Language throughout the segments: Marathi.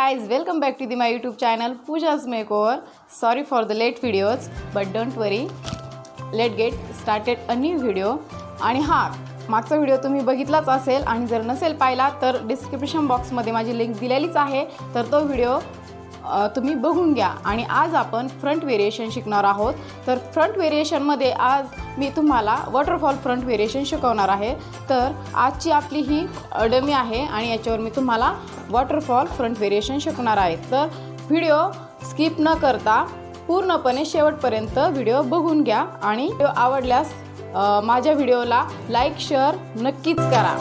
guys, welcome back to my YouTube channel POOJA'S Makeover. Sorry for the late videos, but don't worry. Let's get started a new video. आणि मागचा व्हिडिओ तुम्ही बघितलाच असेल आणि जर नसेल पाहिला तर डिस्क्रिप्शन बॉक्स मध्ये माझी लिंक दिलेलीच आहे, तर तो व्हिडिओ तुम्ही बघून घ्या. आणि आज आपण फ्रंट व्हेरिएशन शिकणार आहोत. तर फ्रंट व्हेरिएशन मध्ये आज मी तुम्हाला वॉटरफॉल फ्रंट व्हेरिएशन शिकवणार आहे. तर आजची आपली ही डमी आहे आणि याच्यावर मी तुम्हाला वॉटरफॉल फ्रंट व्हेरिएशन शिकवणार आहे. तर व्हिडिओ स्किप न करता पूर्णपणे शेवटपर्यंत व्हिडिओ बघून घ्या. आणि व्हिडिओ आवडल्यास माझ्या व्हिडिओला लाईक शेअर नक्कीच करा.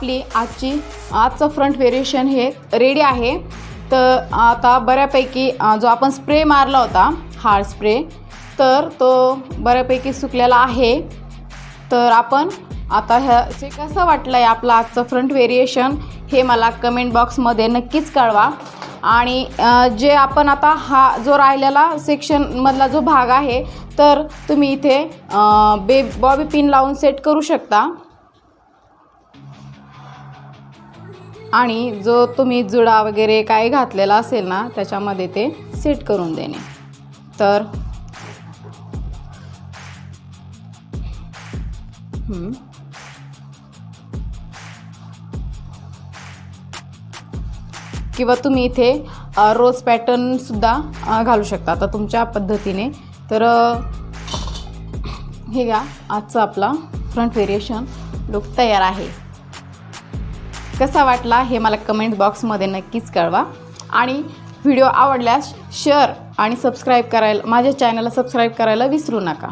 आपली आजचं फ्रंट व्हेरिएशन हे रेडी आहे। तर आता बऱ्यापैकी जो आपण स्प्रे मारला होता हार स्प्रे, तर तो बऱ्यापैकी सुकलेला आहे। तर आपण आता हे कसं वाटलं आहे आपलं आजचं फ्रंट व्हेरिएशन हे मला कमेंट बॉक्समध्ये नक्कीच कळवा। आणि जे आपण आता हा जो राहिलेला सेक्शनमधला जो भाग आहे तर तुम्ही इथे बॉबी पिन लावून सेट करू शकता। आणि जो तुम्ही जुडा वगैरे काय घातलेला असेल ना त्याच्यामध्ये ते सेट करून देणे। तर किंवा तुम्ही इथे रोज पॅटर्न सुद्धा घालू शकता आता तुमच्या पद्धतीने। तर हे घ्या, आजचा आपला फ्रंट व्हेरिएशन लुक तयार आहे। कसा वाटला हे मला कमेंट बॉक्समध्ये नक्कीच कळवा। आणि व्हिडिओ आवडल्यास शेअर आणि सबस्क्राईब करायला, माझ्या चॅनलला सबस्क्राईब करायला विसरू नका।